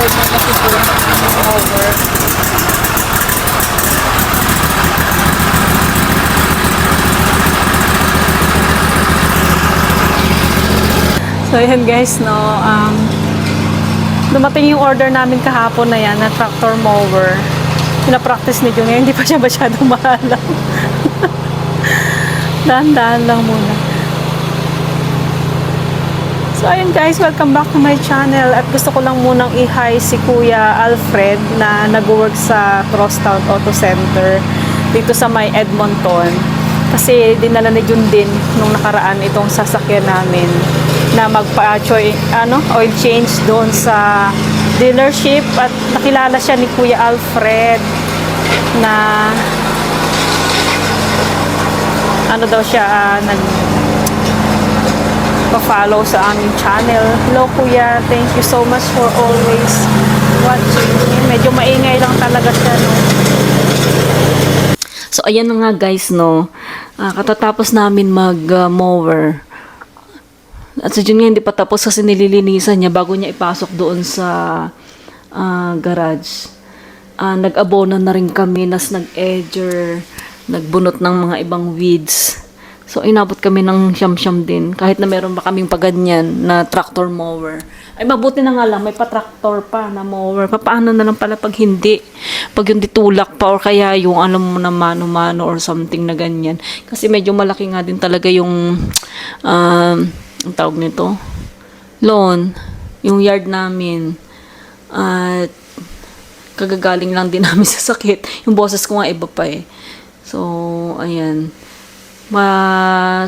order na kasi po over. So ayan guys, no, dumating yung order namin kahapon na yan, na tractor mower. Pinapractice ni Jung, hindi pa siya masyadong maalam. Dahan-dahan lang muna. So ayun guys, welcome back to my channel. At gusto ko lang munang i-hi si Kuya Alfred na nag-work sa Crosstown Auto Center dito sa may Edmonton. Kasi dinala ni Jun din nung nakaraan itong sasakyan namin na oil change doon sa dealership, at nakilala siya ni Kuya Alfred na daw siya nag-follow sa aming channel. Hello Kuya, thank you so much for always watching. Medyo maingay lang talaga siya, no? So ayan na nga guys, no, katatapos namin mag-mower. At sa nga, hindi pa tapos kasi nililinisan niya bago niya ipasok doon sa garage. Nag-abono na rin kami, nag-edger, nagbunot ng mga ibang weeds. So, inabot kami ng siyam-siyam din. Kahit na meron ba kaming paganyan na tractor mower. Ay, mabuti na nga lang, may pa-tractor pa na mower. Paano na lang pala pag hindi? Pag hindi tulak pa or kaya yung alam mo na mano-mano or something na ganyan. Kasi medyo malaki nga din talaga yung ang tawag nito, lawn, yung yard namin. At kagagaling lang din namin sa sakit. Yung boses ko nga iba pa eh. So, ayan.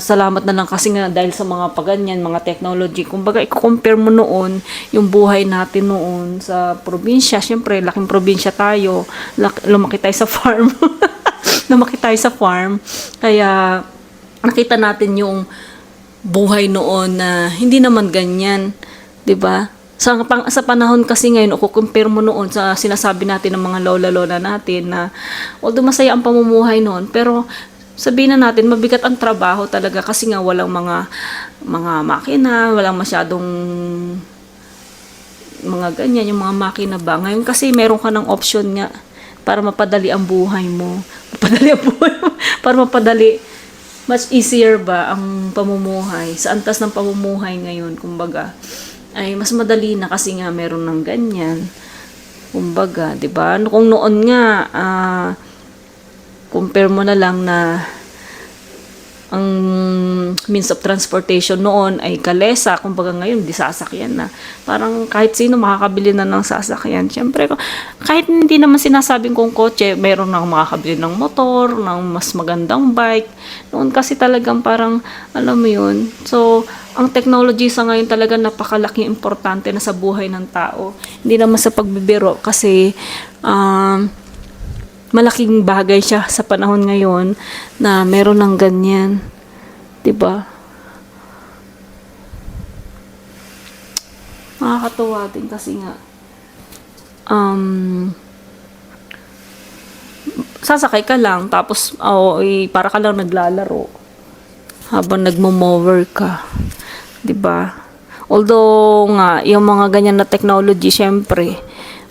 Salamat na lang kasi nga dahil sa mga paganyan, mga technology. Kumbaga, i-compare mo noon yung buhay natin noon sa probinsya. Siyempre, laking probinsya tayo. Lumaki tayo sa farm. Lumaki tayo sa farm. Kaya, nakita natin yung buhay noon na hindi naman ganyan, 'di ba? Sa panahon kasi ngayon, o compare mo noon sa sinasabi natin ng mga lola-lola natin na although masaya ang pamumuhay noon, pero sabihin na natin mabigat ang trabaho talaga kasi nga walang mga makina, walang masyadong mga ganyan, yung mga makina ba. Ngayon kasi meron ka ng option nga para mapadali ang buhay mo. Para mapadali, much easier ba ang pamumuhay sa antas ng pamumuhay ngayon, kumbaga ay mas madali na kasi nga meron ng ganyan, kumbaga, 'di ba? Kung noon nga compare mo na lang na ang means of transportation noon ay kalesa, kumbaga ngayon di sasakyan na. Parang kahit sino makakabili na ng sasakyan. Siyempre, kahit hindi naman sinasabing kung kotse, mayroon nang makakabili ng motor, ng mas magandang bike. Noon kasi talagang parang, alam mo yun. So, ang technology sa ngayon talaga napakalaking importante na sa buhay ng tao. Hindi naman sa pagbibiro kasi malaking bagay siya sa panahon ngayon na meron ng ganyan. 'Di ba? Nakakatuwa din kasi nga sasakay ka lang tapos para ka lang naglalaro habang nagmo-mower ka. 'Di ba? Although nga yung mga ganyan na technology syempre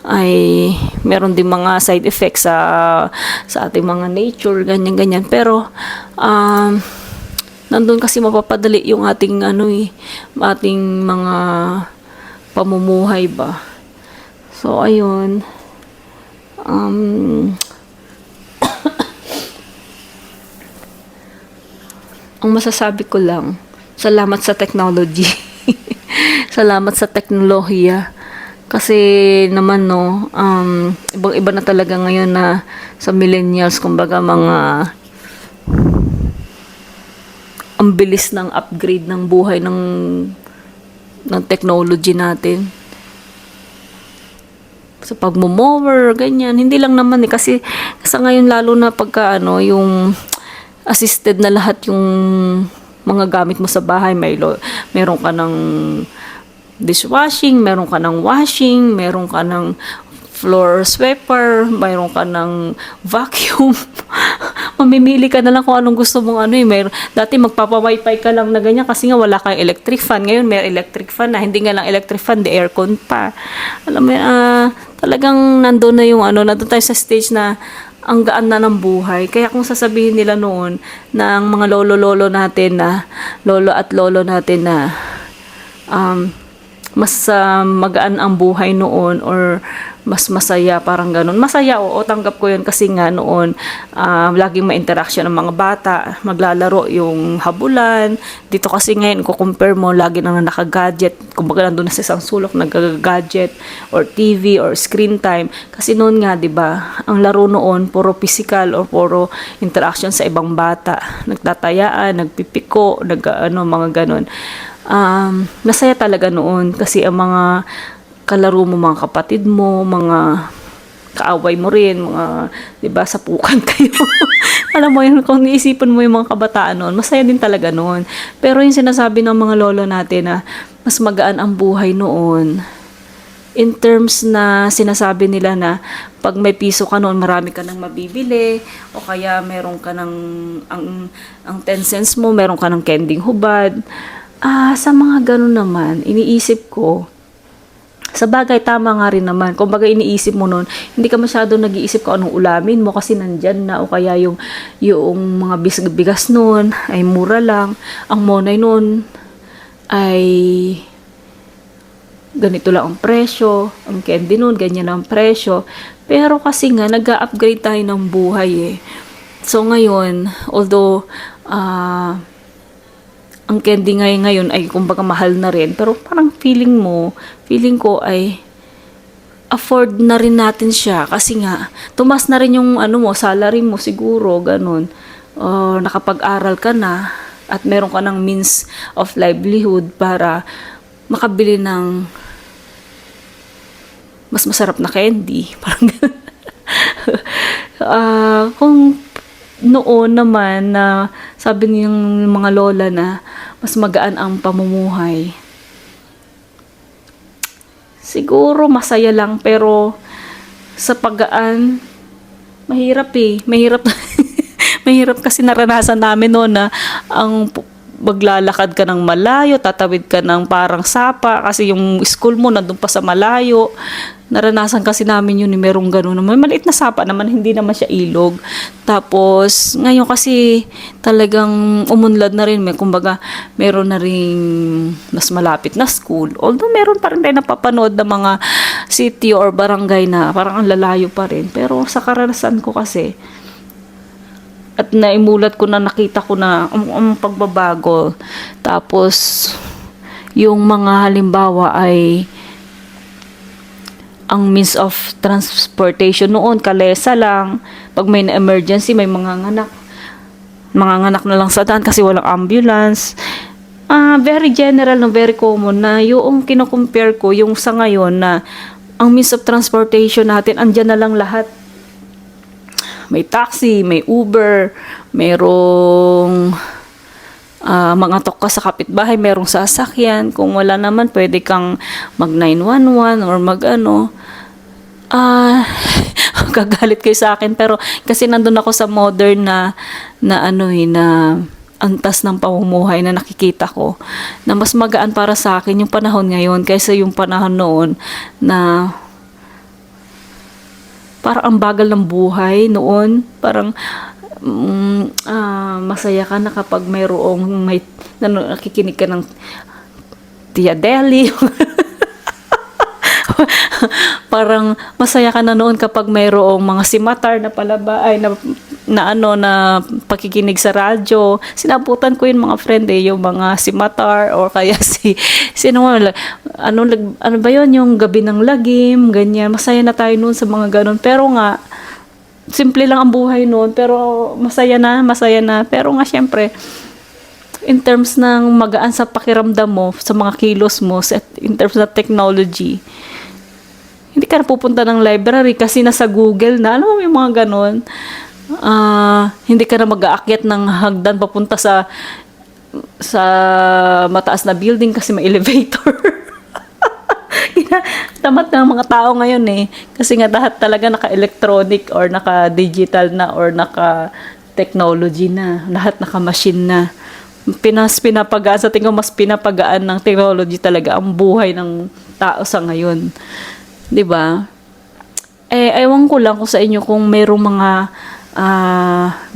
ay meron din mga side effects sa ating mga nature, ganyan-ganyan. Pero, nandun kasi mapapadali yung ating, ating mga pamumuhay ba. So, ayun. Ang masasabi ko lang, salamat sa technology. Salamat sa teknolohiya. Kasi naman ibang-iba na talaga ngayon na sa millennials, kumbaga mga ang bilis ng upgrade ng buhay ng technology natin. Sa pagmo-mower, ganyan. Hindi lang naman kasi sa ngayon lalo na pagka yung assisted na lahat yung mga gamit mo sa bahay. Meron ka ng dishwashing, meron ka ng washing, meron ka ng floor sweeper, meron ka ng vacuum. mamimili ka na lang kung anong gusto mong ano eh. Dati magpapa-wifi ka lang na ganyan kasi nga wala kang electric fan. Ngayon may electric fan na, hindi nga lang electric fan, the aircon pa. Alam mo, talagang nandun na yung ano, nandun tayo sa stage na ang gaan na ng buhay. Kaya kung sasabihin nila noon na ang mga lolo at lolo natin na mas magaan ang buhay noon or mas masaya, parang ganun. Masaya, oo, tanggap ko yun kasi nga noon laging may interaction ng mga bata, maglalaro yung habulan. Dito kasi ngayon, compare mo, lagi nang naka-gadget. Kumbaga nandun na sa isang sulok, nag-gadget or TV or screen time. Kasi noon nga, di ba, ang laro noon, puro physical or puro interaction sa ibang bata. Nagtatayaan, nagpipiko, mga ganun. Nasaya talaga noon kasi ang mga kalaro mo, mga kapatid mo, mga kaaway mo rin, mga, di ba, sapukan kayo. Alam mo yun, kung iisipan mo yung mga kabataan noon, masaya din talaga noon. Pero yung sinasabi ng mga lolo natin na mas magaan ang buhay noon, in terms na sinasabi nila na pag may piso ka noon, marami ka nang mabibili, o kaya meron ka ng, ang 10 cents mo, meron ka ng kending hubad. Sa mga ganun naman, iniisip ko, sa bagay, tama nga rin naman. Kung baga iniisip mo nun, hindi ka masyado nag-iisip kung anong ulamin mo kasi nandyan na, o kaya yung mga bigas nun ay mura lang. Ang monay nun ay ganito lang ang presyo. Ang candy nun, ganyan ang presyo. Pero kasi nga, nag-upgrade tayo ng buhay eh. So ngayon, although ang candy ngayon ay kumbaga mahal na rin, pero parang feeling ko ay afford na rin natin siya kasi nga tumas na rin yung salary mo siguro, ganun. Nakapag-aral ka na at meron ka ng means of livelihood para makabili ng mas masarap na candy, parang ganun. Kung noon naman na sabi niyang mga lola na mas magaan ang pamumuhay, siguro masaya lang, pero sa paggaan mahirap mahirap kasi naranasan namin noon na ang maglalakad ka ng malayo, tatawid ka ng parang sapa kasi yung school mo nandun pa sa malayo. Naranasan kasi namin yun, merong gano'n naman. Maliit na sapa naman, hindi naman siya ilog. Tapos, ngayon kasi talagang umunlad na rin. Kumbaga, meron na rin mas malapit na school. Although, meron pa rin tayo napapanood ng mga city or barangay na parang ang lalayo pa rin. Pero sa karanasan ko kasi, at naimulat ko na, nakita ko na ang pagbabago. Tapos, yung mga halimbawa ay ang means of transportation noon, kalesa lang. Pag may na-emergency, may mga nganak na lang sa daan kasi walang ambulance. Very general, no, very common na yung kino-compare ko, yung sa ngayon na ang means of transportation natin, andyan na lang lahat. May taxi, may Uber, merong mga tok ka sa kapitbahay, merong sasakyan. Kung wala naman, pwede kang mag 911 or gagalit kayo sa akin, pero kasi nandun ako sa modern na antas ng pamumuhay na nakikita ko na mas magaan para sa akin yung panahon ngayon kaysa yung panahon noon na parang ang bagal ng buhay noon. Parang masaya ka na kapag may nakikinig ka ng Tia Deli. Parang masaya ka na noon kapag mayroong mga simatar na palaba ay na pakikinig sa radyo. Sinabutan ko yung mga friend yung mga simatar or kaya ano ba yun, yung gabi ng lagim, ganyan. Masaya na tayo noon sa mga ganun. Pero nga simple lang ang buhay noon, pero masaya na. Pero nga syempre, in terms ng magaan sa pakiramdam mo, sa mga kilos mo, in terms of technology, hindi ka na pupunta ng library kasi nasa Google na. Alam mo yung mga ganon. Hindi ka na mag-aakyat ng hagdan papunta sa mataas na building kasi may elevator. Tamat ng mga tao ngayon eh. Kasi nga lahat talaga naka-electronic or naka-digital na or technology na. Lahat naka-machine na. Pinapagaan, sa tingin ko mas pinapagaan ng technology talaga ang buhay ng tao sa ngayon. 'Di ba? Ewan ko lang kung sa inyo kung mayroong mga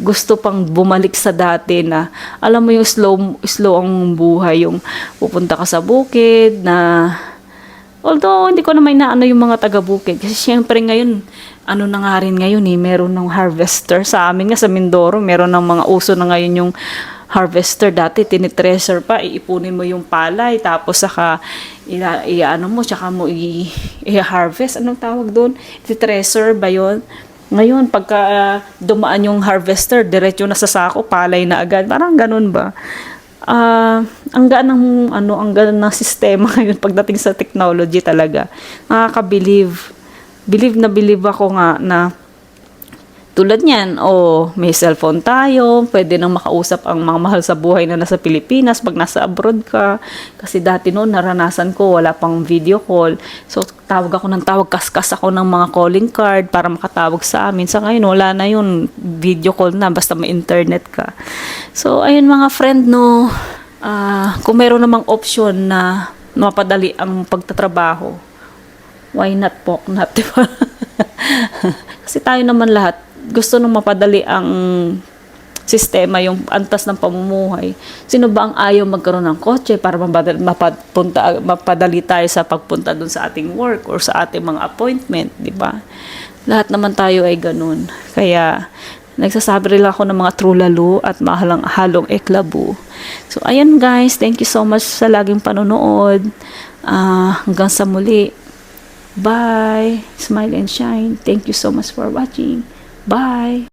gusto pang bumalik sa dati na alam mo yung slow ang buhay, yung pupunta ka sa bukid na although hindi ko na may naano yung mga taga-bukid kasi syempre ngayon ano na nga rin ngayon meron ng harvester sa amin nga sa Mindoro, meron ng mga uso na ngayon yung harvester. Dati tinitreasure pa, iipunin mo yung palay tapos saka ano mo, tsaka mo i-harvest. Anong tawag doon? Titreasure ba yun? Ngayon, pagka dumaan yung harvester, diretso na sa sako, palay na agad. Parang ganun ba? Ang gaan ng ang gaan ng sistema ngayon pagdating sa technology talaga. Nakaka-believe. Believe ako nga na tulad niyan, may cellphone tayo, pwede nang makausap ang mga mahal sa buhay na nasa Pilipinas pag nasa abroad ka. Kasi dati noon, naranasan ko, wala pang video call. So, tawag ako ng tawag, kaskas ako ng mga calling card para makatawag sa amin. Sa ngayon, wala na yun, video call na, basta may internet ka. So, ayun mga friend, no, kung meron namang option na mapadali ang pagtatrabaho, why not po, not, diba? Kasi tayo naman lahat, gusto nung mapadali ang sistema, yung antas ng pamumuhay. Sino ba ang ayaw magkaroon ng kotse para mapadali tayo sa pagpunta dun sa ating work or sa ating mga appointment, di ba? Lahat naman tayo ay ganun. Kaya, nagsasabi rin ako ng mga trulalo at halong eklabu. So, ayan guys, thank you so much sa laging panonood. Hanggang sa muli. Bye! Smile and shine. Thank you so much for watching. Bye!